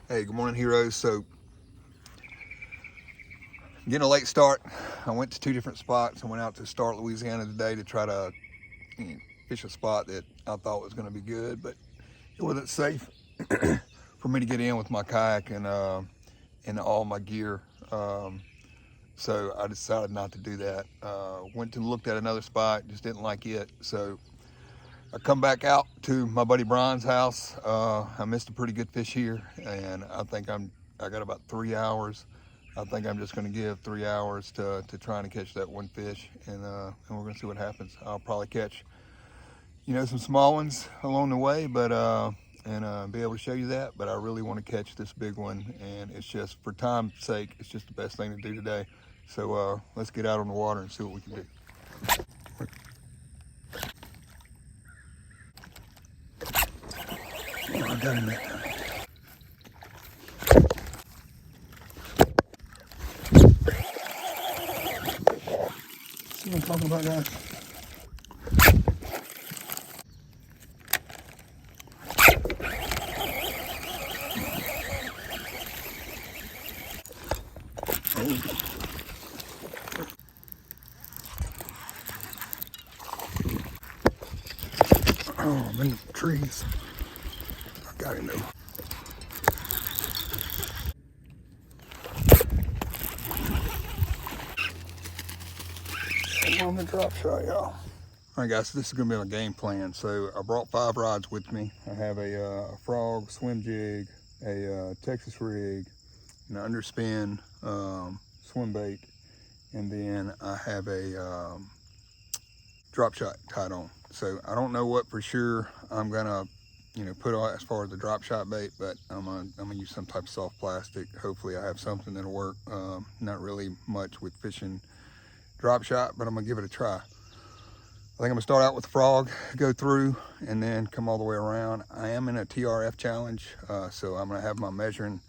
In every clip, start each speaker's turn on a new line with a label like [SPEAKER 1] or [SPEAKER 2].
[SPEAKER 1] Hey, good morning, heroes. So, getting a late start. I went to two different spots. I went out to Start, Louisiana today to try to fish a spot that I thought was going to be good, but it wasn't safe for me to get in with my kayak and all my gear. So I decided not to do that. Went and looked at another spot, just didn't like it. So I come back out to my buddy Brian's house. I missed a pretty good fish here, and I got about 3 hours. I think I'm just going to give 3 hours to trying to catch that one fish, and we're going to see what happens. I'll probably catch, some small ones along the way, but and be able to show you that. But I really want to catch this big one, and it's just for time's sake, it's just the best thing to do today. So let's get out on the water and see what we can do. Oh, I got him that time. See what I'm talking about, guys? Oh, I'm in the trees. I got him though. I'm on the drop shot, y'all. All right, guys, so this is gonna be my game plan. So I brought 5 rods with me. I have a frog swim jig, a Texas rig, an underspin swim bait, and then I have a drop shot tied on. So I don't know what for sure I'm gonna, put on as far as the drop shot bait, but I'm gonna use some type of soft plastic. Hopefully I have something that'll work. Not really much with fishing drop shot, but I'm gonna give it a try. I think I'm gonna start out with the frog, go through, and then come all the way around. I am in a TRF challenge, so I'm gonna have my measuring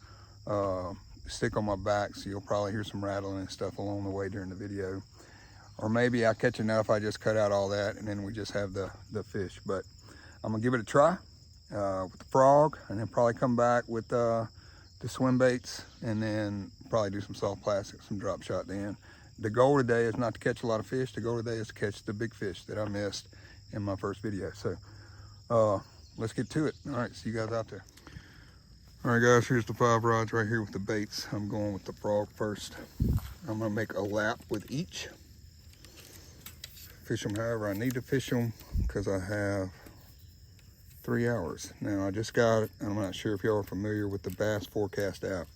[SPEAKER 1] stick on my back, so you'll probably hear some rattling and stuff along the way during the video. Or maybe I catch enough, I just cut out all that, and then we just have the fish. But I'm gonna give it a try with the frog, and then probably come back with the swim baits, and then probably do some soft plastic, some drop shot then. The goal today is not to catch a lot of fish. The goal today is to catch the big fish that I missed in my first video. So let's get to it. All right, see you guys out there. All right, guys, here's the 5 rods right here with the baits. I'm going with the frog first. I'm gonna make a lap with each. Fish them however I need to fish them, because I have 3 hours. Now I just got it, and I'm not sure if y'all are familiar with the Bass Forecast app.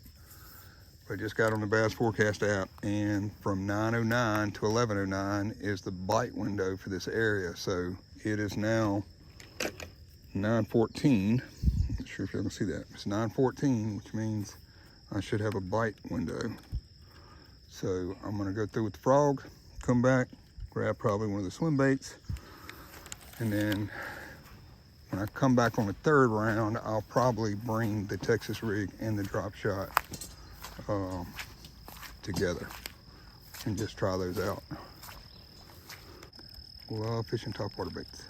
[SPEAKER 1] I just got on the Bass Forecast app, and from 9:09 to 11:09 is the bite window for this area. So it is now 9:14. Not sure if y'all can see that. It's 9:14, which means I should have a bite window. So I'm gonna go through with the frog, come back, grab probably one of the swim baits, and then when I come back on the 3rd round, I'll probably bring the Texas rig and the drop shot together and just try those out. Love fishing topwater baits.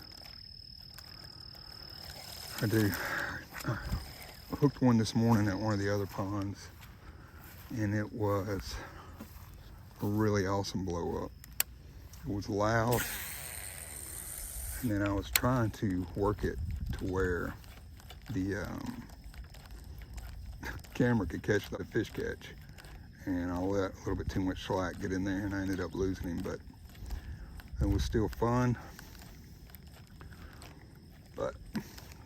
[SPEAKER 1] I do. I hooked one this morning at one of the other ponds, and it was a really awesome blow up. It was loud, and then I was trying to work it to where the camera could catch the fish catch, and I let a little bit too much slack get in there, and I ended up losing him. But it was still fun, but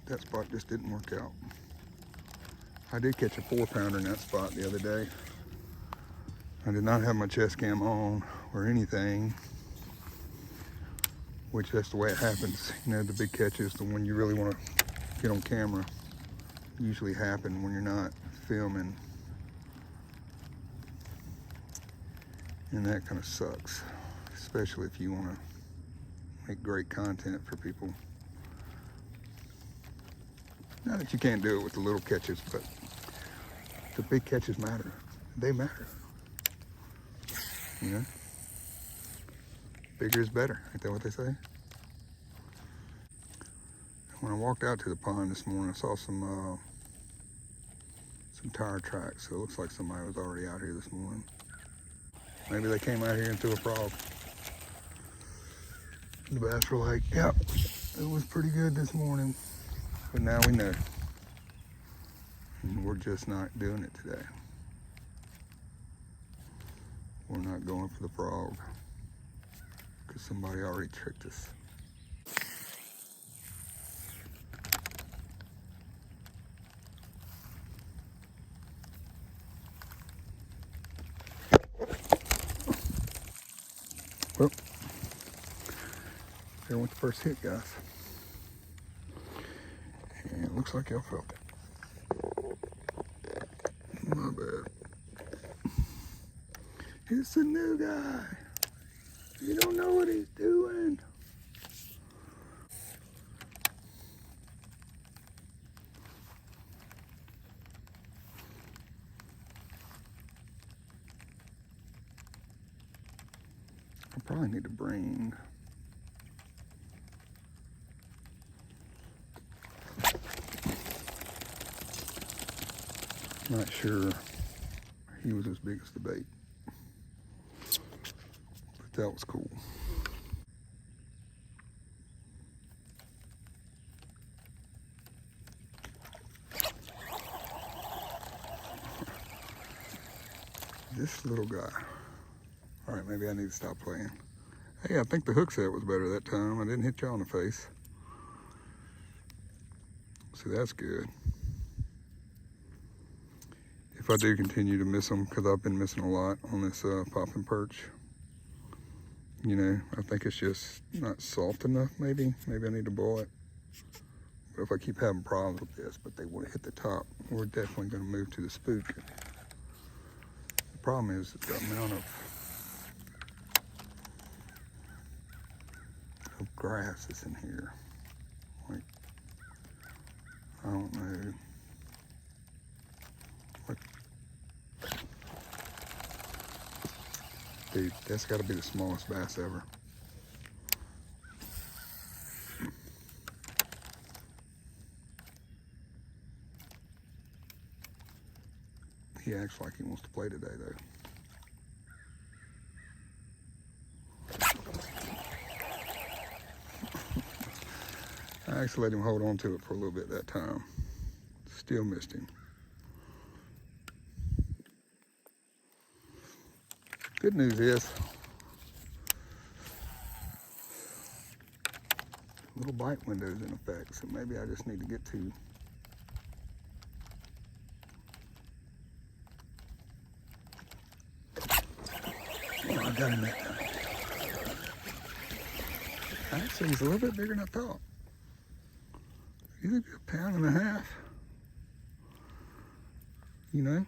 [SPEAKER 1] that spot just didn't work out. I did catch a 4-pounder in that spot the other day. I did not have my chest cam on or anything, which that's the way it happens. The big catches, the one you really want to get on camera, usually happen when you're not filming, and that kind of sucks, especially if you want to make great content for people. Not that you can't do it with the little catches, but the big catches matter. They matter. Bigger is better. Ain't that what they say? When I walked out to the pond this morning, I saw some some tire tracks, so it looks like somebody was already out here this morning. Maybe they came out here and threw a frog. The bass were like, yep, it was pretty good this morning, but now we know. And we're just not doing it today. We're not going for the frog because somebody already tricked us. Well, there went the first hit, guys. And it looks like y'all felt it. My bad. It's a new guy. You don't know what he's doing. I probably need to bring not sure he was as big as the bait, but that was cool. This little guy. All right, maybe I need to stop playing. Hey, I think the hook set was better that time. I didn't hit y'all in the face. So that's good. If I do continue to miss them, because I've been missing a lot on this popping perch, you know, I think it's just not soft enough, maybe. Maybe I need to boil it. But if I keep having problems with this, but they want to hit the top, we're definitely going to move to the spook. The problem is the amount of grass that's in here. Like, I don't know. Like, dude, that's got to be the smallest bass ever. He acts like he wants to play today, though. I actually let him hold on to it for a little bit that time. Still missed him. Good news is, little bite window's in effect, so maybe I just need to get to. Oh, I got him that time. Actually, he's a little bit bigger than I thought. He's a good 1.5 pounds. You know?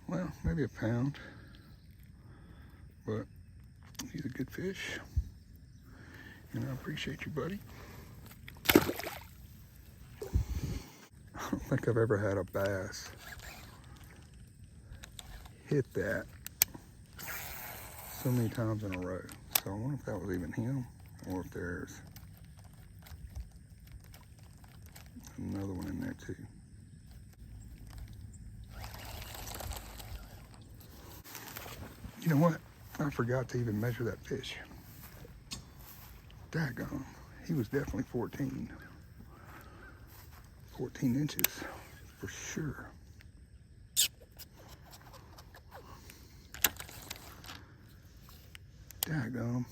[SPEAKER 1] Well, maybe 1 pound. But he's a good fish. And I appreciate you, buddy. I don't think I've ever had a bass hit that so many times in a row. So I wonder if that was even him or if there's another one in there too. You know what? I forgot to even measure that fish. Daggone. He was definitely 14 inches for sure. Daggone.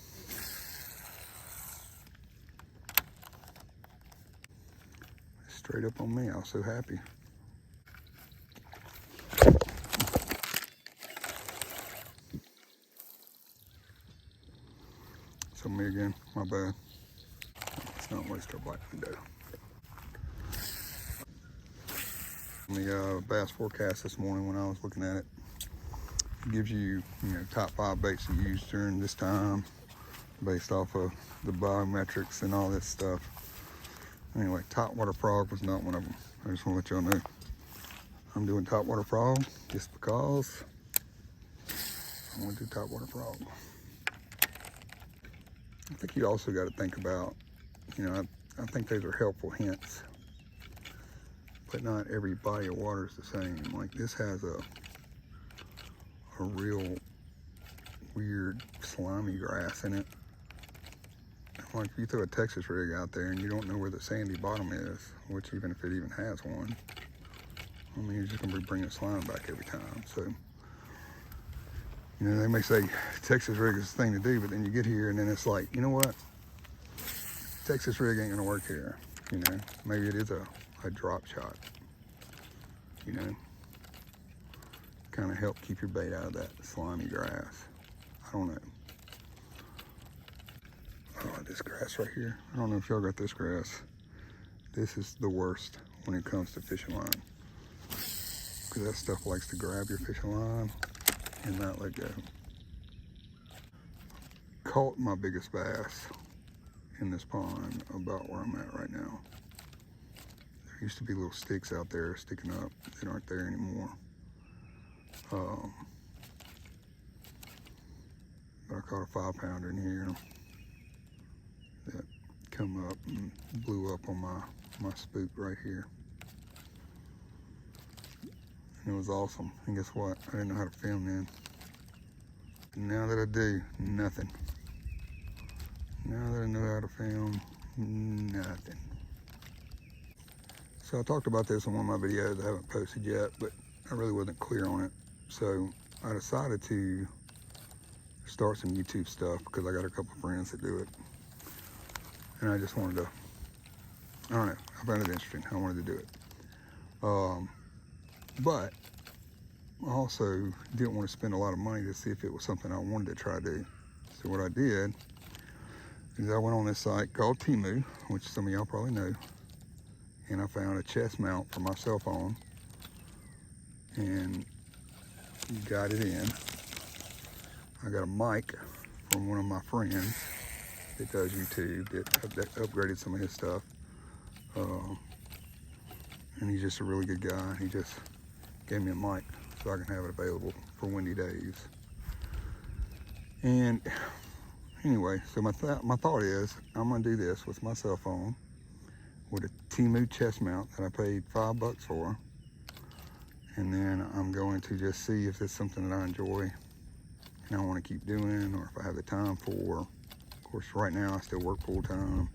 [SPEAKER 1] Straight up on me. I was so happy. So me again, my bad. Let's not waste our bite window. The bass forecast this morning when I was looking at it, it gives you, top 5 baits to use during this time based off of the biometrics and all this stuff. Anyway, topwater frog was not one of them. I just want to let y'all know. I'm doing topwater frog just because I want to do topwater frog. I think you also got to think about, I think those are helpful hints. But not every body of water is the same. Like this has a real weird slimy grass in it. Like if you throw a Texas rig out there and you don't know where the sandy bottom is, which even if it even has one, I mean, you're just gonna be bringing slime back every time. So, you know, they may say Texas rig is the thing to do, but then you get here and then it's like, you know what? Texas rig ain't gonna work here. You know, maybe it is a drop shot. You know, kind of help keep your bait out of that slimy grass. I don't know. Oh, this grass right here. I don't know if y'all got this grass. This is the worst when it comes to fishing line. Because that stuff likes to grab your fishing line and not let go. Caught my biggest bass in this pond about where I'm at right now. There used to be little sticks out there sticking up that aren't there anymore. I caught a 5-pounder in here that come up and blew up on my spook right here. And it was awesome. And guess what? I didn't know how to film then. Now that I do, nothing. Now that I know how to film, nothing. So I talked about this in one of my videos I haven't posted yet, but I really wasn't clear on it. So I decided to start some YouTube stuff because I got a couple of friends that do it. And I just wanted to, I don't know, I found it interesting. I wanted to do it. But I also didn't want to spend a lot of money to see if it was something I wanted to try to do. So what I did is I went on this site called Temu, which some of y'all probably know, and I found a chest mount for my cell phone and got it in. I got a mic from one of my friends that does YouTube that upgraded some of his stuff. And he's just a really good guy. He just gave me a mic so I can have it available for windy days. And anyway, so my thought is I'm gonna do this with my cell phone with a Temu chest mount that I paid $5 for. And then I'm going to just see if it's something that I enjoy and I want to keep doing, or if I have the time for. Of course, right now I still work full time.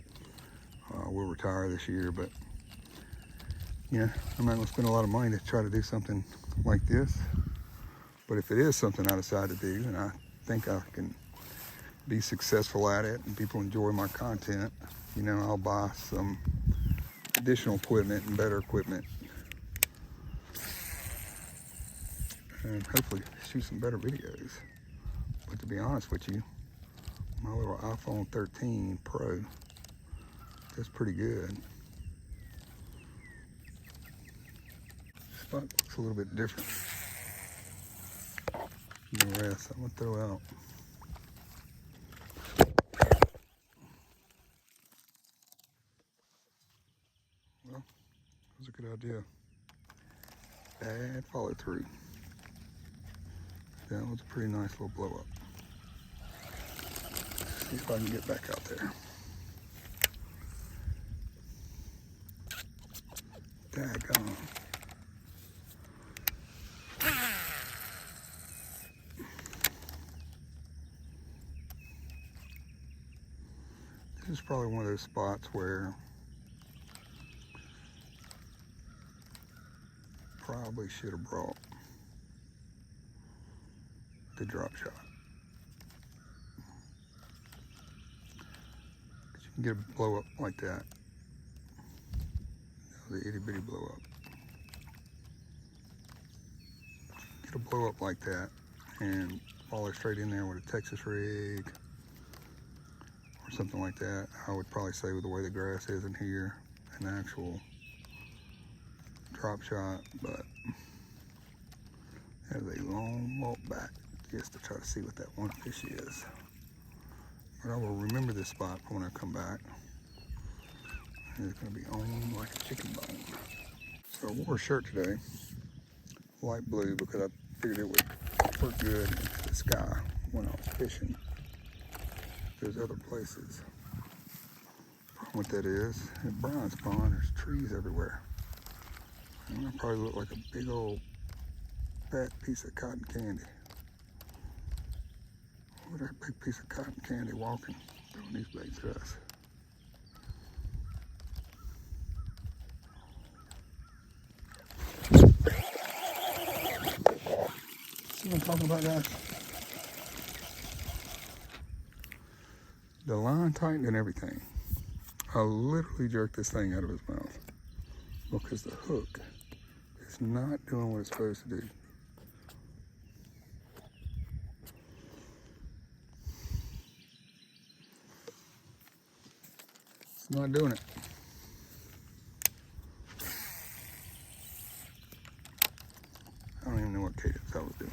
[SPEAKER 1] We'll retire this year, but yeah, I'm not gonna spend a lot of money to try to do something like this. But if it is something I decide to do and I think I can be successful at it and people enjoy my content, you know, I'll buy some additional equipment and better equipment and hopefully shoot some better videos. But to be honest with you, my little iPhone 13 Pro does pretty good. This spot looks a little bit different than the rest. I'm gonna throw out. Well, that was a good idea. Bad follow through. That was a pretty nice little blow up. See if I can get back out there. Daggone. This is probably one of those spots where probably should have brought the drop shot. You can get a blow up like that. The itty bitty blow up. Get a blow up like that and follow straight in there with a Texas rig or something like that. I would probably say with the way the grass is in here, an actual drop shot, but there's a long walk back just to try to see what that one fish is. But I will remember this spot when I come back. It's gonna be on like a chicken bone. So I wore a shirt today, light blue, because I figured it would look good against the sky when I was fishing. There's other places. what that is. At Brian's Pond, there's trees everywhere. And that probably look like a big old fat piece of cotton candy. Look at that big piece of cotton candy walking, throwing these baits at us. See what I'm talking about, guys? The line tightened and everything. I literally jerked this thing out of his mouth because the hook is not doing what it's supposed to do. It's not doing it. I don't even know what cadence I was doing.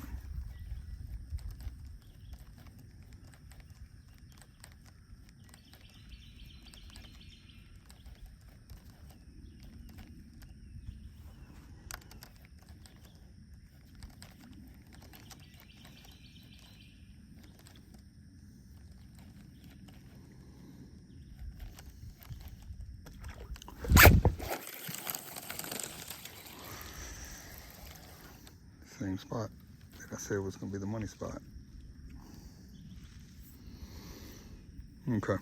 [SPEAKER 1] Same spot that I said was going to be the money spot. Okay.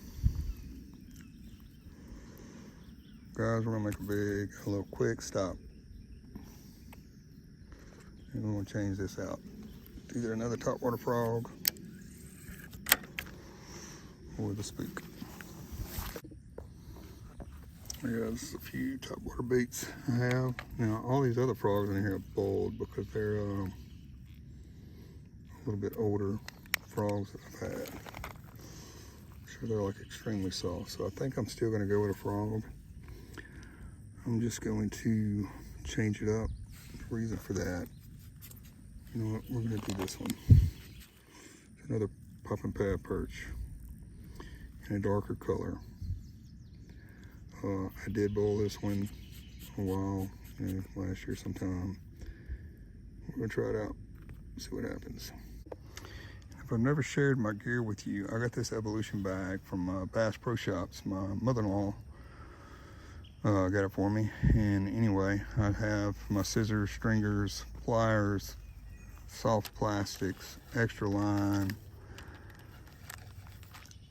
[SPEAKER 1] Guys, we're going to make a little quick stop. And we're going to change this out. Either another topwater frog or the spook. There's a few topwater baits I have. Now, all these other frogs in here are boiled because they're a little bit older frogs that I've had. I'm sure they're like extremely soft. So I think I'm still going to go with a frog. I'm just going to change it up. The reason for that, you know what, we're going to do this one. It's another popping pad perch in a darker color. I did boil this one a while, last year sometime. We're gonna try it out, see what happens. If I've never shared my gear with you, I got this Evolution bag from Bass Pro Shops. My mother-in-law got it for me. And anyway, I have my scissors, stringers, pliers, soft plastics, extra line,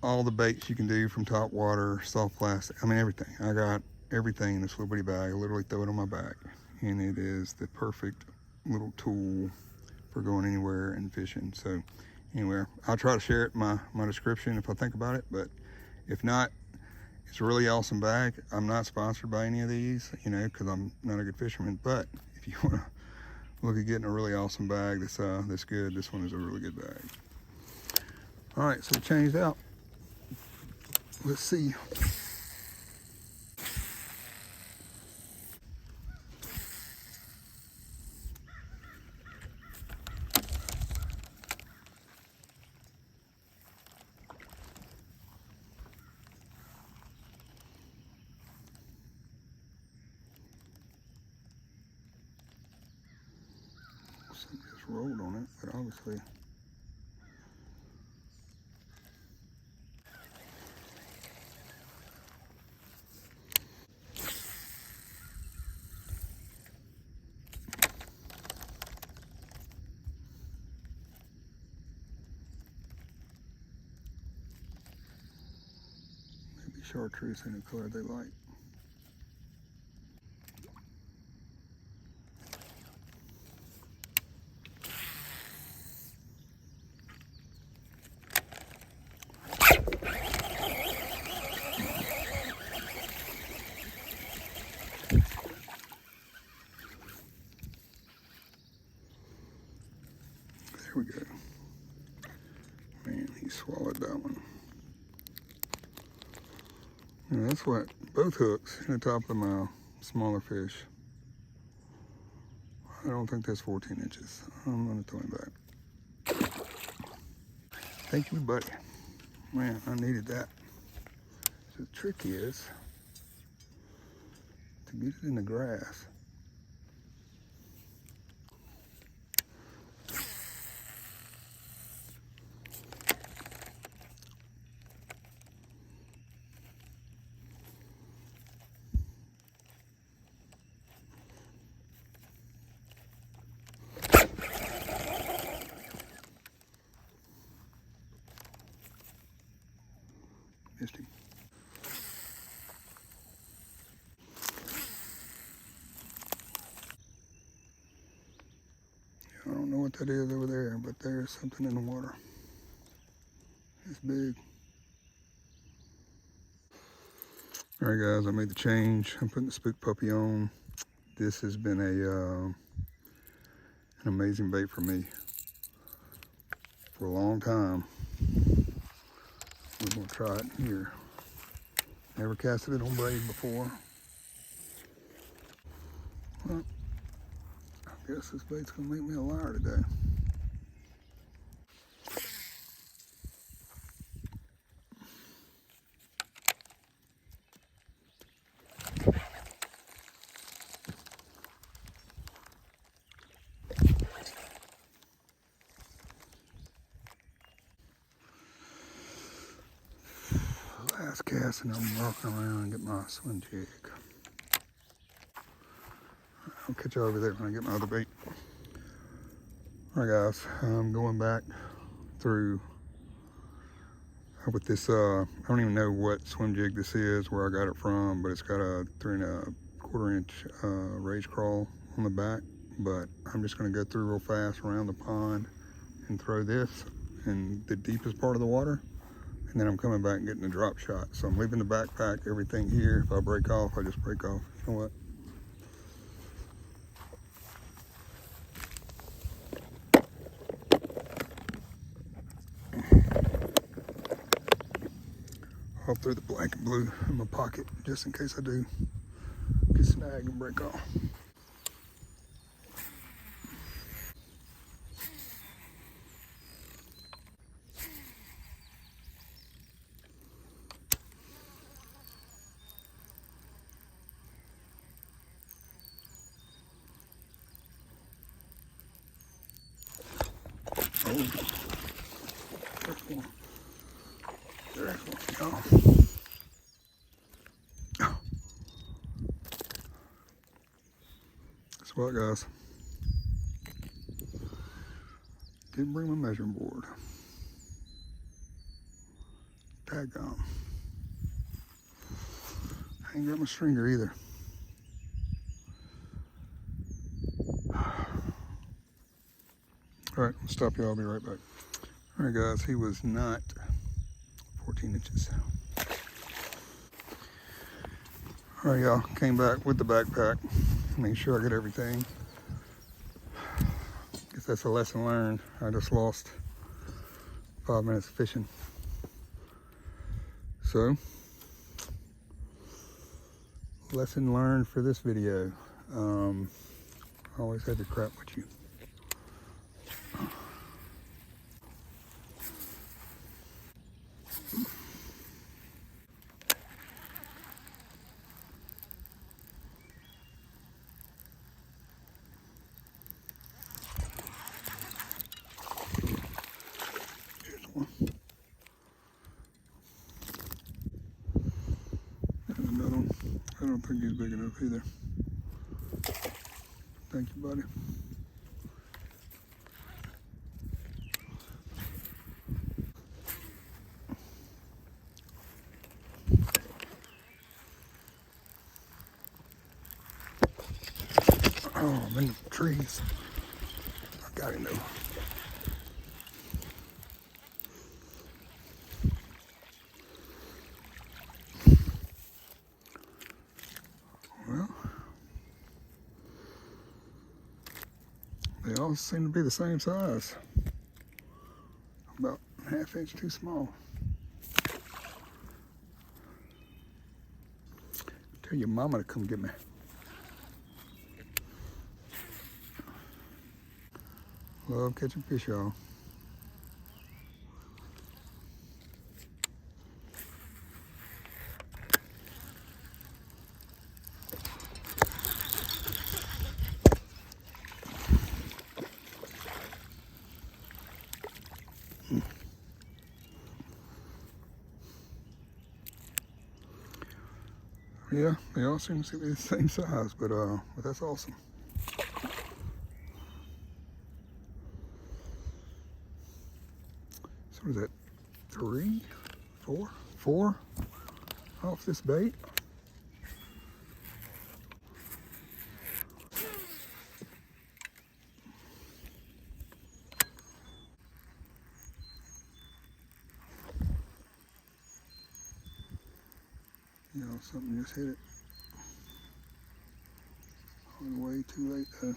[SPEAKER 1] all the baits you can do from top water, soft plastic, I mean everything. I got everything in this little bitty bag. I literally throw it on my back. And it is the perfect little tool for going anywhere and fishing. So anyway, I'll try to share it in my description if I think about it. But if not, it's a really awesome bag. I'm not sponsored by any of these, you know, because I'm not a good fisherman. But if you want to look at getting a really awesome bag that's good, this one is a really good bag. All right, so we changed out. Let's see. Something just rolled on it, but obviously. Maybe chartreuse in the color they like. There we go. Man, he swallowed that one. Yeah, that's what, both hooks in the top of the mouth, smaller fish. I don't think that's 14 inches. I'm gonna throw him back. Thank you, buddy. Man, I needed that. So the trick is to get it in the grass. missed him. I don't know what that is over there, but there's something in the water. It's big. All right, guys, I made the change. I'm putting the Spook Puppy on. This has been an amazing bait for me for a long time. We're gonna try it here. Never casted it on braid before. Well, I guess this bait's gonna make me a liar today. Last cast, and I'm walking around and get my swim jig. I'll catch you over there when I get my other bait. All right, guys, I'm going back through with this. I don't even know what swim jig this is, where I got it from, but it's got a 3 1/4 inch rage crawl on the back. But I'm just going to go through real fast around the pond and throw this in the deepest part of the water. And then I'm coming back and getting the drop shot. So I'm leaving the backpack, everything here. If I break off, I just break off. You know what? I'll throw the black and blue in my pocket just in case I do get snagged and break off. Oh, there's one. There's one. Oh. Guess what, guys? Didn't bring my measuring board. Daggone. I ain't got my stringer either. All right, I'll stop you. I'll be right back. All right, guys, he was not 14 inches. All right, y'all, came back with the backpack. Make sure I get everything. Guess that's a lesson learned. I just lost 5 minutes of fishing. So, lesson learned for this video. Always have your crap with you. Here's one. And another one. I don't think he's big enough either. Thank you, buddy. Oh, I'm in the trees. I got him though. Well, they all seem to be the same size. About a ½ inch too small. Tell your mama to come get me. Love catching fish, y'all. Yeah, they all seem to be the same size, but that's awesome. So what is that? 3, 4, 4 off this bait. You know, something just hit it. Way too late though.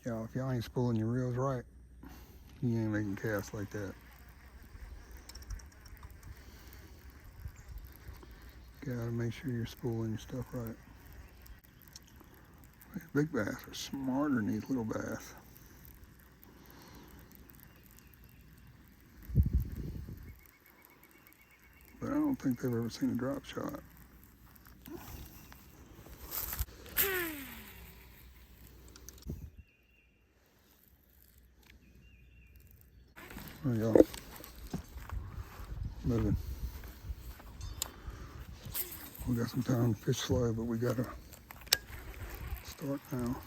[SPEAKER 1] Y'all, if y'all ain't spooling your reels right, you ain't making casts like that. Gotta make sure you're spooling your stuff right. These big bass are smarter than these little bass. But I don't think they've ever seen a drop shot. There you go. Moving. We got some time to fish slow, but we gotta start now.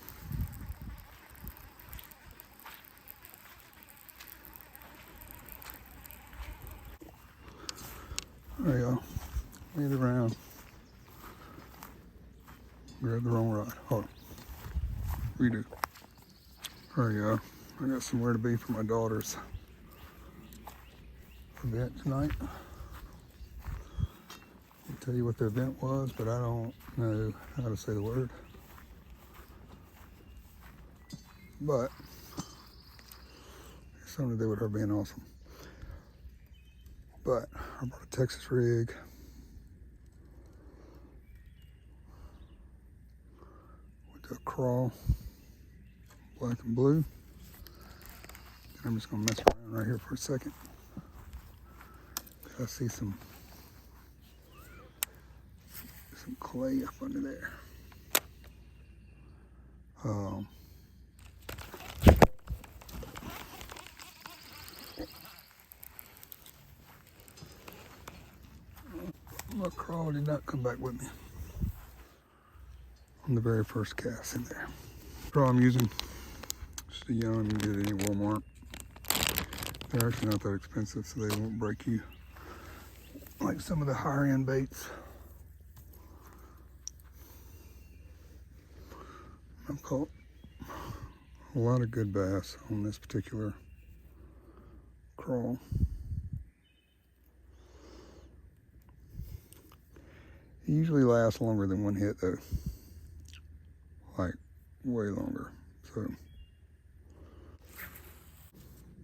[SPEAKER 1] There you go. Made it around. Grabbed the wrong rod. Hold on. Redo. There you go. I got somewhere to be for my daughter's event tonight. I'll tell you what the event was, but I don't know how to say the word. But it's something to do with her being awesome. But I brought a Texas rig. With a crawl, black and blue. I'm just gonna mess around right here for a second. I see some clay up under there. My crawl did not come back with me on the very first cast in there. Crawl I'm using, just a young, you can get it at Walmart. They're actually not that expensive, so they won't break you like some of the higher end baits. I've caught a lot of good bass on this particular crawl. It usually lasts longer than one hit though, like way longer. So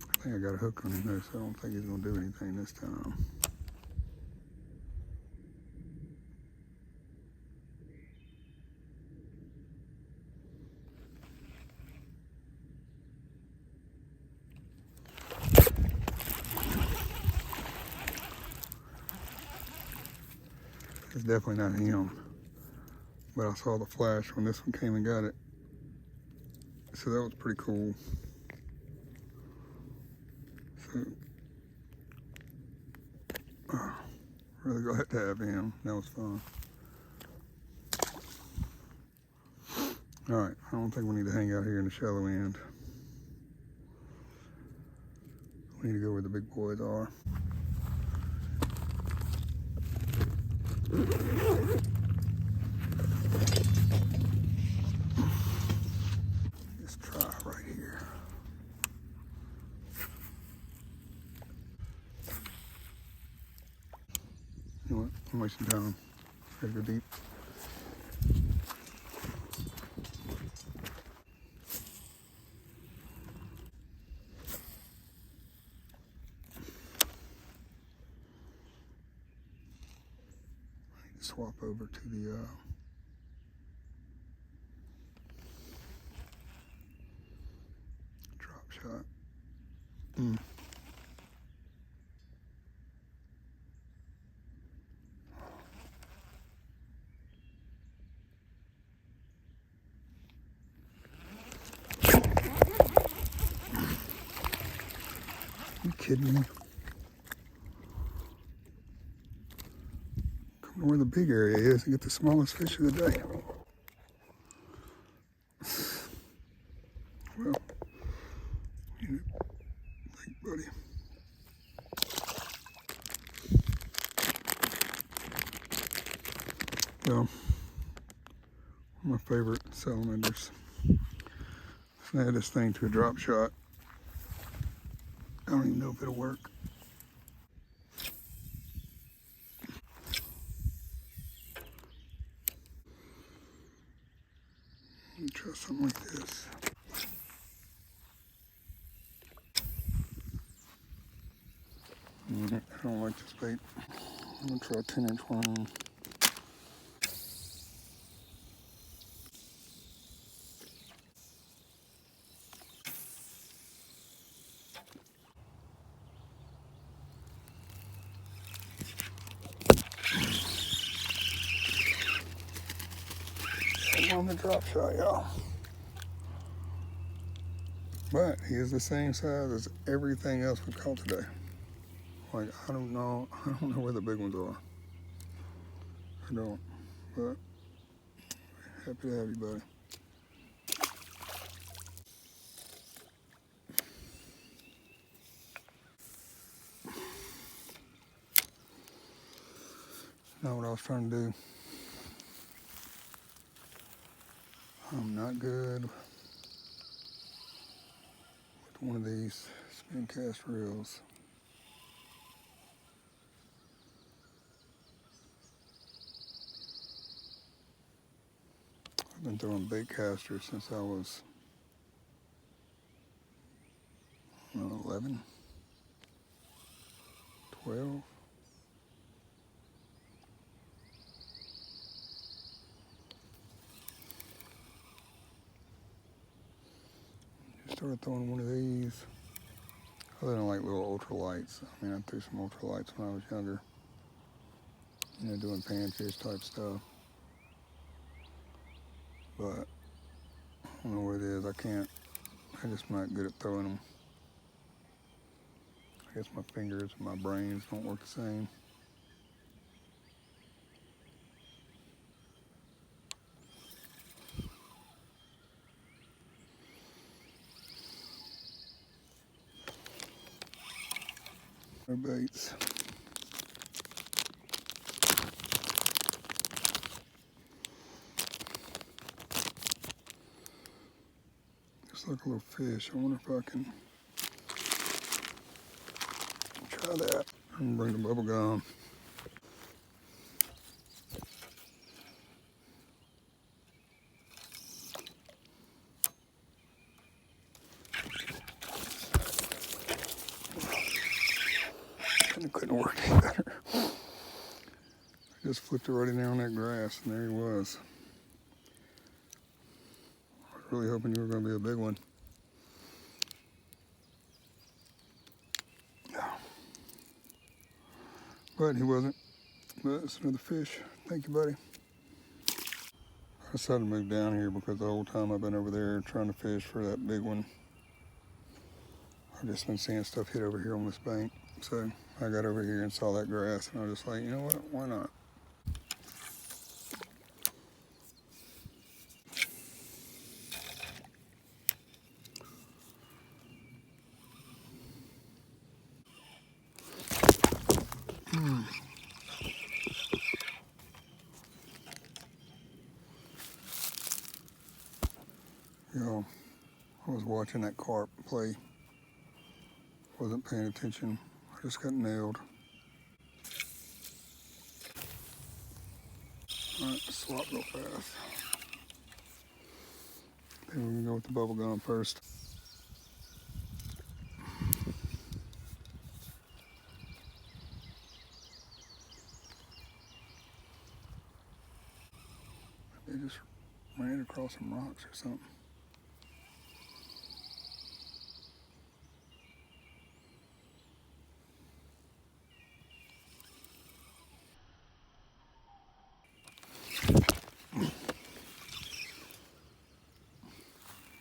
[SPEAKER 1] I think I got a hook on him though, so I don't think he's gonna do anything this time. It's definitely not him, but I saw the flash when this one came and got it. So that was pretty cool. So, really glad to have him. That was fun. All right, I don't think we need to hang out here in the shallow end. We need to go where the big boys are. Let's try right here. You know what? I'm wasting time. Gotta go deep. Swap over to the drop shot. You kidding me? Come where the big area is and get the smallest fish of the day. Well, thank you, buddy. Well, one of my favorite salamanders. If I add this thing to a drop shot, I don't even know if it'll work. Let me try something like this. I don't like this bait. I'm gonna try a 10-inch worm. On the drop shot, y'all. But he is the same size as everything else we caught today. Like, I don't know where the big ones are. I don't, but happy to have you, buddy. Not what I was trying to do. I'm not good with one of these spin cast reels. I've been throwing bait casters since I was 11, 12. Just started throwing one of these. Other than like little ultralights. I mean, I threw some ultralights when I was younger. You know, doing panfish type stuff. But I don't know what it is. I'm just not good at throwing them. I guess my fingers and my brains don't work the same. No baits. Looks like a little fish. I wonder if I can try that. I'm gonna bring the bubble gum. It couldn't work any better. I just flipped it right in there on that grass, and there he was. I was really hoping you were going to be a big one. But he wasn't. But it's another fish. Thank you, buddy. I decided to move down here because the whole time I've been over there trying to fish for that big one, I've just been seeing stuff hit over here on this bank. So I got over here and saw that grass, and I was just like, you know what, why not? You know, I was watching that carp play, wasn't paying attention. I just got nailed. All right, swap real fast. Then we can go with the bubble gum first. They just ran across some rocks or something.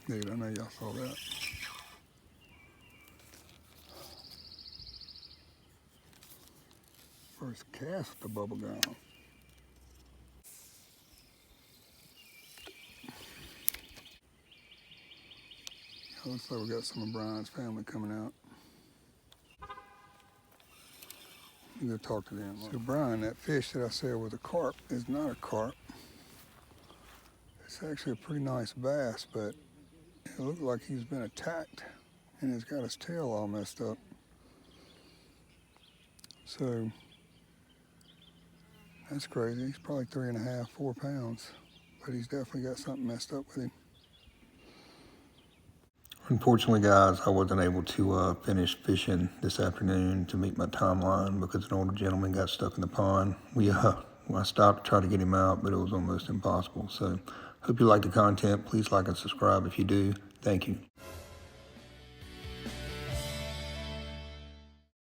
[SPEAKER 1] Dude, I know y'all saw that. First cast with the bubble gum. Looks like we got some of Brian's family coming out. You go talk to them. So Brian, that fish that I said was a carp is not a carp. It's actually a pretty nice bass, but it looks like he's been attacked and he's got his tail all messed up. So that's crazy. He's probably 3.5, 4 pounds, but he's definitely got something messed up with him. Unfortunately, guys, I wasn't able to finish fishing this afternoon to meet my timeline because an older gentleman got stuck in the pond. I stopped to try to get him out, but it was almost impossible. So, hope you like the content. Please like and subscribe if you do. Thank you.